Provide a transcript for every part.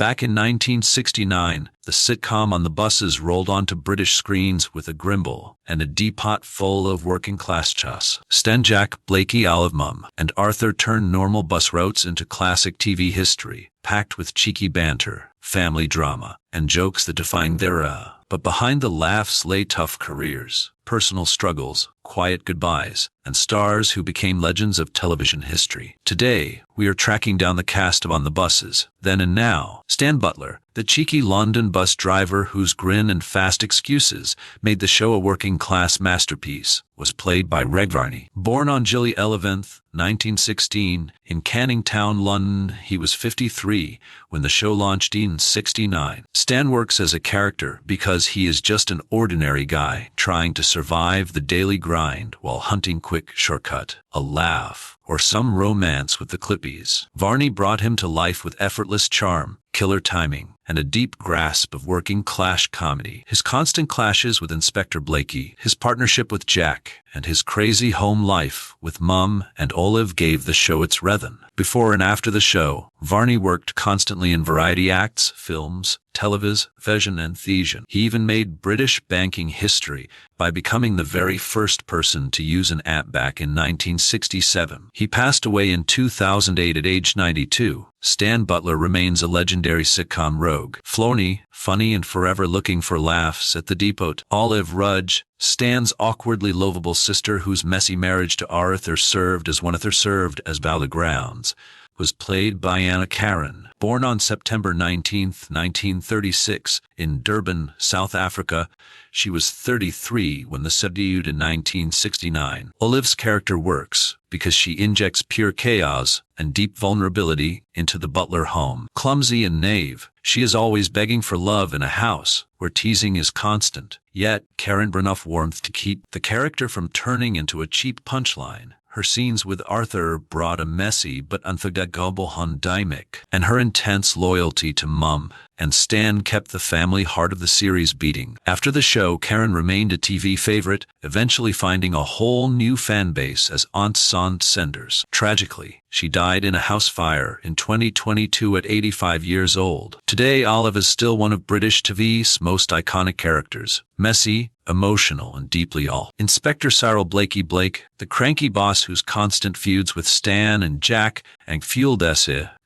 Back in 1969, the sitcom On the Buses rolled onto British screens with a grimble and a teapot full of working-class chus. Jack Blakey Olive Mum and Arthur turned normal bus routes into classic TV history, packed with cheeky banter, family drama, and jokes that defined their era. But behind the laughs lay tough careers, personal struggles, quiet goodbyes, and stars who became legends of television history. Today, we are tracking down the cast of On the Buses, Then and Now. Stan Butler, the cheeky London bus driver whose grin and fast excuses made the show a working-class masterpiece, was played by Varney. Born on July 11th, 1916, in Canning Town, London, he was 53 when the show launched in '69. Stan works as a character because he is just an ordinary guy trying to survive the daily grind while hunting quick shortcut, a laugh, or some romance with the Clippies. Varney brought him to life with effortless charm, killer timing, and a deep grasp of working-class comedy. His constant clashes with Inspector Blakey, his partnership with Jack, and his crazy home life with Mum and Olive gave the show its rhythm. Before and after the show, Varney worked constantly in variety acts, films, television, and theatre. He even made British banking history by becoming the very first person to use an app back in 1967. He passed away in 2008 at age 92. Stan Butler remains a legendary sitcom rogue. Floney, funny and forever looking for laughs at the depot. Olive Rudge, Stan's awkwardly lovable sister whose messy marriage to Arthur served as battlegrounds, was played by Anna Karen. Born on September 19, 1936, in Durban, South Africa, she was 33 when the show debuted in 1969. Olive's character works because she injects pure chaos and deep vulnerability into the Butler home. Clumsy and naive, she is always begging for love in a house where teasing is constant, yet Karen enough warmth to keep the character from turning into a cheap punchline. Her scenes with Arthur brought a messy but unforgettable dynamic, and her intense loyalty to Mum and Stan kept the family heart of the series beating. After the show, Karen remained a TV favorite, eventually finding a whole new fan base as Aunt Sanders. Tragically, she died in a house fire in 2022 at 85 years old. Today, Olive is still one of British TV's most iconic characters. Messy, emotional, and deeply all. Inspector Blakey, the cranky boss whose constant feuds with Stan and Jack and fueled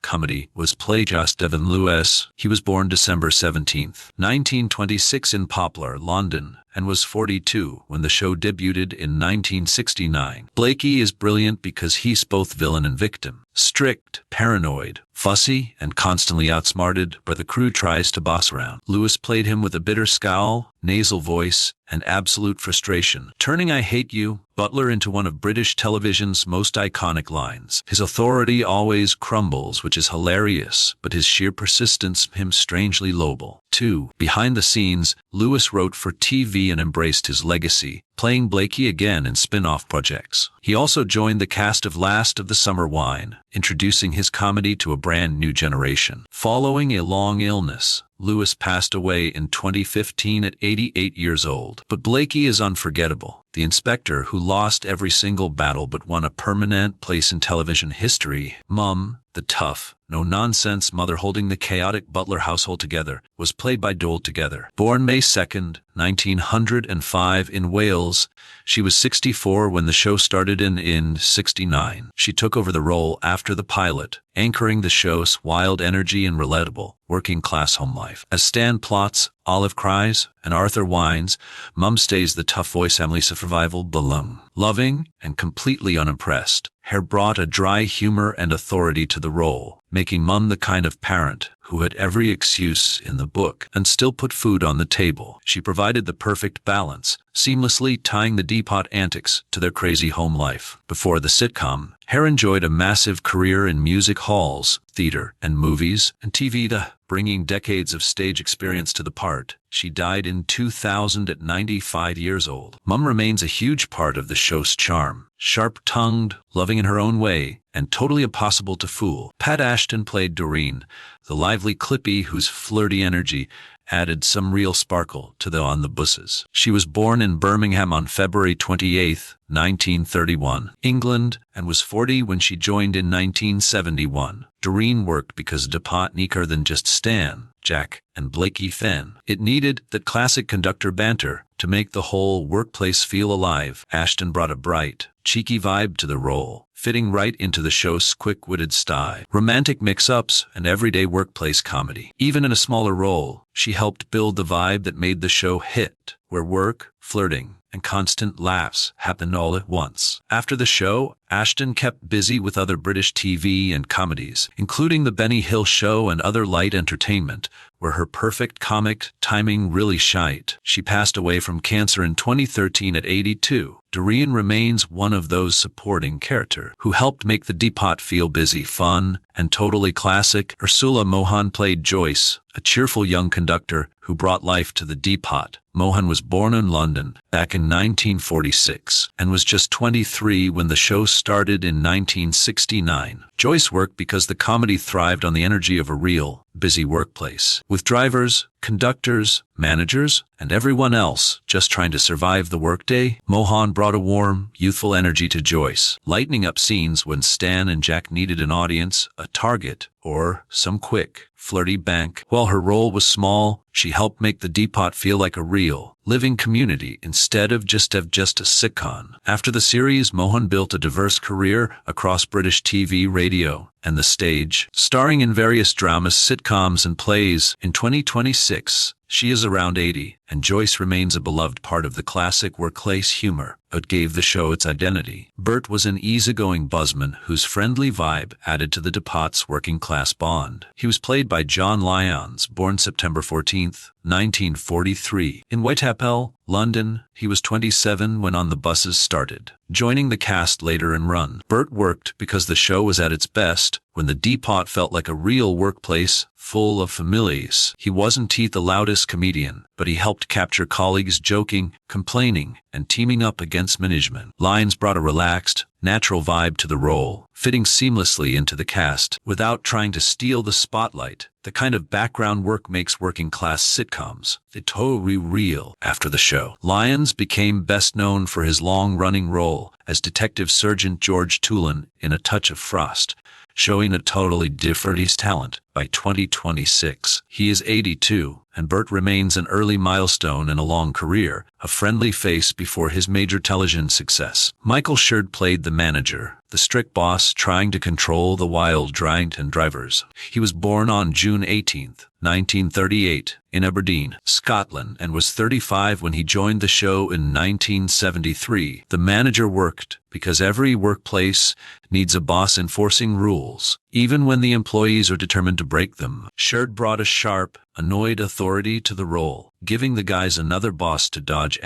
comedy, was played by Devon Lewis. He was born December 17, 1926 in Butler, London, and was 42 when the show debuted in 1969. Blakey is brilliant because he's both villain and victim. Strict, paranoid, fussy, and constantly outsmarted, but the crew tries to boss around. Lewis played him with a bitter scowl, nasal voice, and absolute frustration, turning "I hate you" Butler into one of British television's most iconic lines. His authority always crumbles, which is hilarious, but his sheer persistence him strangely lovable. 2. Behind the scenes, Lewis wrote for TV and embraced his legacy, playing Blakey again in spin-off projects. He also joined the cast of Last of the Summer Wine, introducing his comedy to a brand new generation. Following a long illness, Lewis passed away in 2015 at 88 years old. But Blakey is unforgettable. The inspector who lost every single battle but won a permanent place in television history. Mum, the tough, no-nonsense mother holding the chaotic Butler household together, was played by Dole Together. Born May 2nd, 1905 in Wales, she was 64 when the show started in '69. She took over the role after the pilot, anchoring the show's wild energy and relatable, working-class home life. As Stan plots, Olive cries, and Arthur whines, Mum stays the tough voice family survival balloon. Loving and completely unimpressed, Hare brought a dry humor and authority to the role, making Mum the kind of parent who had every excuse in the book and still put food on the table. She provided the perfect balance, seamlessly tying the Depot antics to their crazy home life. Before the sitcom, Hare enjoyed a massive career in music halls, theater, and movies, and TV, bringing decades of stage experience to the part. She died in 2000 at 95 years old. Mum remains a huge part of the show's charm. Sharp-tongued, loving in her own way, and totally impossible to fool. Pat Ashton played Doreen, the lively Clippy whose flirty energy added some real sparkle to the on the buses. She was born in Birmingham on February 28, 1931, England, and was 40 when she joined in 1971. Doreen worked because Depot neaker than just Stan, Jack, and Blakey Fenn. It needed that classic conductor banter to make the whole workplace feel alive. Ashton brought a bright, cheeky vibe to the role, fitting right into the show's quick-witted style. Romantic mix-ups and everyday workplace comedy. Even in a smaller role, she helped build the vibe that made the show hit, where work, flirting, and constant laughs happened all at once. After the show, Ashton kept busy with other British TV and comedies, including The Benny Hill Show and other light entertainment, where her perfect comic timing really shined. She passed away from cancer in 2013 at 82. Doreen remains one of those supporting characters who helped make the Depot feel busy, fun, and totally classic. Ursula Mohan played Joyce, a cheerful young conductor who brought life to the Depot. Mohan was born in London back in 1946 and was just 23 when the show started in 1969. Joyce worked because the comedy thrived on the energy of a real, busy workplace, with drivers, conductors, managers, and everyone else just trying to survive the workday. Mohan brought a warm, youthful energy to Joyce, lightening up scenes when Stan and Jack needed an audience, a target, or some quick, flirty bank. While her role was small, she helped make the Depot feel like a real, living community instead of just a sitcom. After the series, Mohan built a diverse career across British TV, radio, and the stage, starring in various dramas, sitcoms, and plays. In 2026, she is around 80, and Joyce remains a beloved part of the classic workplace humor that gave the show its identity. Bert was an easygoing buzzman whose friendly vibe added to the Depot's working-class bond. He was played by John Lyons, born September 14, 1943. In Whitechapel, London, he was 27 when On the Buses started, joining the cast later in run. Bert worked because the show was at its best when the Depot felt like a real workplace full of families. He wasn't the loudest comedian, but he helped capture colleagues joking, complaining, and teaming up against management. Lyons brought a relaxed, natural vibe to the role, fitting seamlessly into the cast without trying to steal the spotlight. The kind of background work makes working-class sitcoms totally real. After the show, Lyons became best known for his long-running role as Detective Sergeant George Tulin in A Touch of Frost, showing a totally different talent. By 2026, he is 82, and Bert remains an early milestone in a long career, a friendly face before his major television success. Michael Sherd played the manager, the strict boss trying to control the wild drunken drivers. He was born on June 18, 1938, in Aberdeen, Scotland, and was 35 when he joined the show in 1973. The manager worked because every workplace needs a boss enforcing rules, even when the employees are determined to break them. Sherd brought a sharp, annoyed authority to the role, giving the guys another boss to dodge.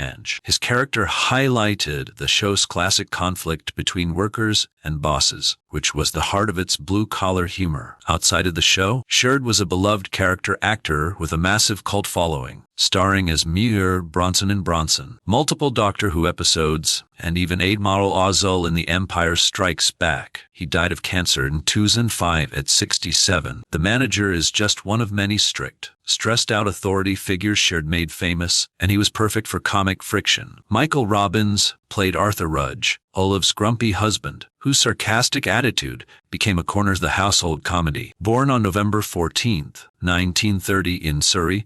His character highlighted the show's classic conflict between workers and bosses, which was the heart of its blue-collar humor. Outside of the show, Sherd was a beloved character actor with a massive cult following, starring as Muir Bronson in Bronson, multiple Doctor Who episodes, and even Admiral Ozzel in The Empire Strikes Back. He died of cancer in 2005 at 67. The manager is just one of many strict, stressed-out authority figures Sherd made famous, and he was perfect for comic friction. Michael Robbins played Arthur Rudge, Olive's grumpy husband, whose sarcastic attitude became a corner of the household comedy. Born on November 14, 1930 in Surrey,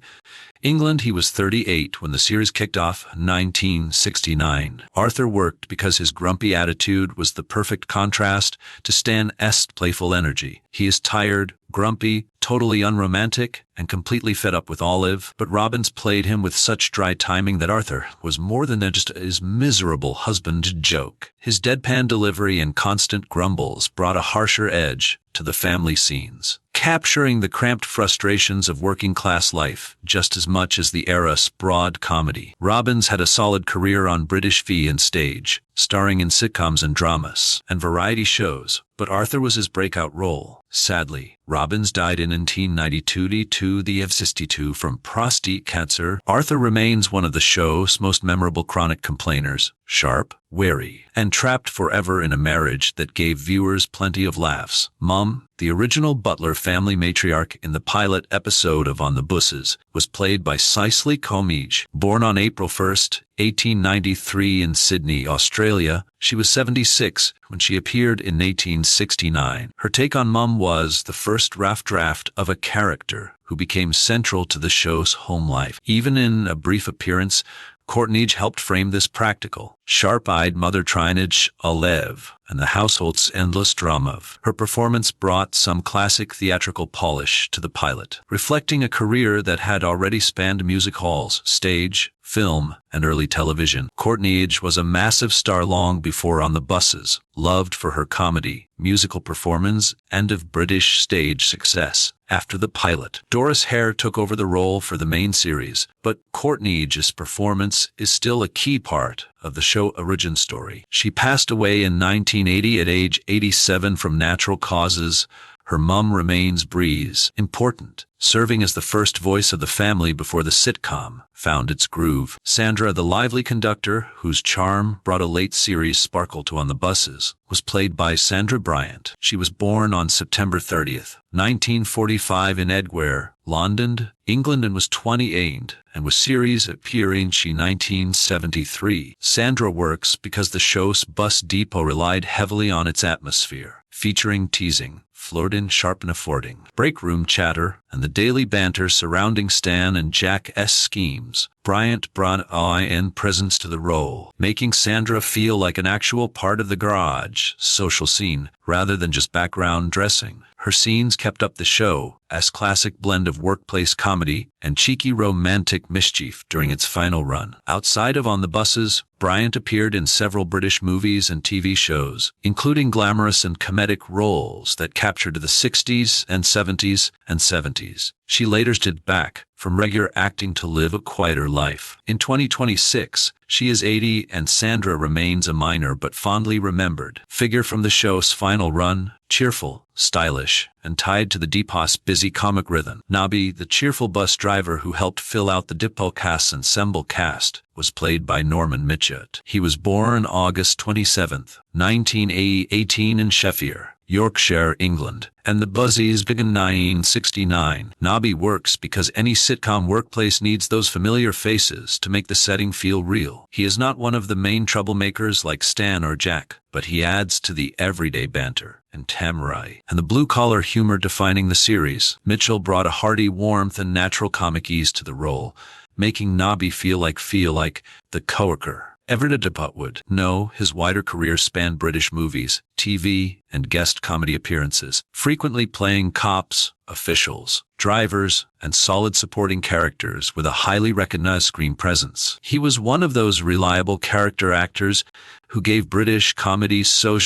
England, he was 38 when the series kicked off in 1969. Arthur worked because his grumpy attitude was the perfect contrast to Stan's playful energy. He is tired, grumpy, totally unromantic, and completely fed up with Olive, but Robbins played him with such dry timing that Arthur was more than just his miserable husband joke. His deadpan delivery and constant grumbles brought a harsher edge to the family scenes, capturing the cramped frustrations of working-class life just as much as the era's broad comedy. Robbins had a solid career on British TV and stage, starring in sitcoms and dramas and variety shows, but Arthur was his breakout role. Sadly, Robbins died in 1992 due to the 62 from prostate cancer. Arthur remains one of the show's most memorable chronic complainers, sharp, wary, and trapped forever in a marriage that gave viewers plenty of laughs. Mom, the original Butler family matriarch in the pilot episode of On the Buses, was played by Cicely Comige. Born on April 1, 1893 in Sydney, Australia, she was 76 when she appeared in 1869. Her take on Mum was the first rough draft of a character who became central to the show's home life. Even in a brief appearance, Courtney helped frame this practical, sharp-eyed mother trinage Alev and the household's endless drama of her performance brought some classic theatrical polish to the pilot, reflecting a career that had already spanned music halls, stage, film, and early television. Courtney was a massive star long before On the Buses, loved for her comedy, musical performance, and of British stage success. After the pilot, Doris Hare took over the role for the main series, but Courtney's performance is still a key part of the show origin story. She passed away in 1980 at age 87 from natural causes. Her mum remains Breeze, important, serving as the first voice of the family before the sitcom found its groove. Sandra, the lively conductor, whose charm brought a late series sparkle to On the Buses, was played by Sandra Bryant. She was born on September 30th, 1945 in Edgware, London, England, and was 28 and was series appearing in 1973. Sandra works because the show's bus depot relied heavily on its atmosphere, featuring teasing, flirting, sharp and affording, break room chatter, and the daily banter surrounding Stan and Jack's schemes. Bryant brought an presence to the role, making Sandra feel like an actual part of the garage social scene rather than just background dressing. Her scenes kept up the show's classic blend of workplace comedy and cheeky romantic mischief during its final run. Outside of On the Buses, Bryant appeared in several British movies and TV shows, including glamorous and comedic roles that captured the 60s and 70s and 70s. She later stood back from regular acting to live a quieter life. In 2026, she is 80 and Sandra remains a minor but fondly remembered figure from the show's final run, cheerful, stylish, and tied to the depot's busy comic rhythm. Nobby, the cheerful bus driver who helped fill out the depot cast's ensemble cast, was played by Norman Mitchett. He was born August 27, 1918 in Sheffield, Yorkshire, England, and the Buzzies began 1969. Nobby works because any sitcom workplace needs those familiar faces to make the setting feel real. He is not one of the main troublemakers like Stan or Jack, but he adds to the everyday banter and Tamarai and the blue-collar humor defining the series. Mitchell brought a hearty warmth and natural comic ease to the role, making Nobby feel like the coworker Everett Depot would know. His wider career spanned British movies, TV, and guest comedy appearances, frequently playing cops, officials, drivers, and solid supporting characters with a highly recognized screen presence. He was one of those reliable character actors who gave British comedy so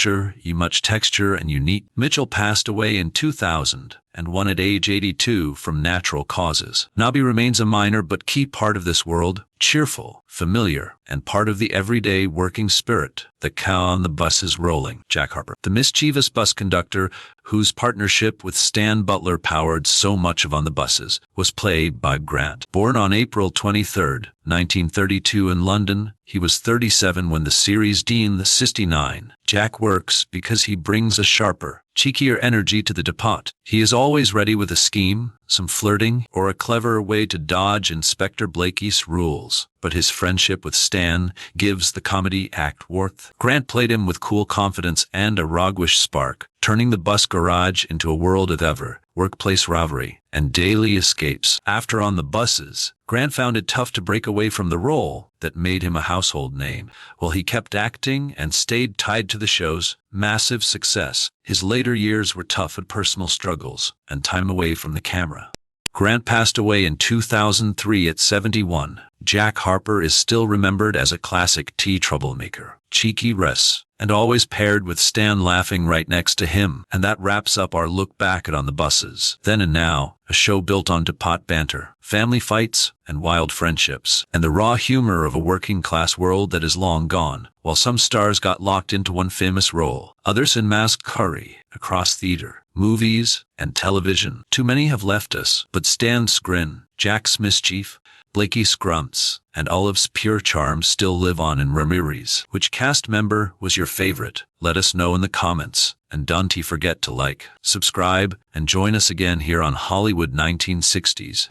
much texture and unique. Mitchell passed away in 2001 at age 82 from natural causes. Nobby remains a minor but key part of this world, cheerful, familiar, and part of the everyday working spirit. The cow on the bus is rolling. Jack Harper, the mischievous bus conductor whose partnership with Stan Butler powered so much of On the Buses, was played by Grant. Born on April 23, 1932 in London, he was 37 when the series Dean the 69. Jack works because he brings a sharper, cheekier energy to the depot. He is always ready with a scheme, some flirting, or a clever way to dodge Inspector Blakey's rules. But his friendship with Stan gives the comedy act worth. Grant played him with cool confidence and a roguish spark, turning the bus garage into a world of workplace rivalry and daily escapes. After On the Buses, Grant found it tough to break away from the role that made him a household name. While he kept acting and stayed tied to the show's massive success, his later years were tough with personal struggles and time away from the camera. Grant passed away in 2003 at 71. Jack Harper is still remembered as a classic troublemaker, cheeky and always paired with Stan laughing right next to him. And that wraps up our look back at On the Buses, Then and Now, a show built on pot banter, family fights, and wild friendships, and the raw humor of a working-class world that is long gone. While some stars got locked into one famous role, others unmasked curry across theater, movies, and television. Too many have left us, but Stan's grin, Jack's mischief, Blakey's grunts, and Olive's pure charm still live on in memories. Which cast member was your favorite? Let us know in the comments, and don't forget to like, subscribe, and join us again here on Hollywood 1960s.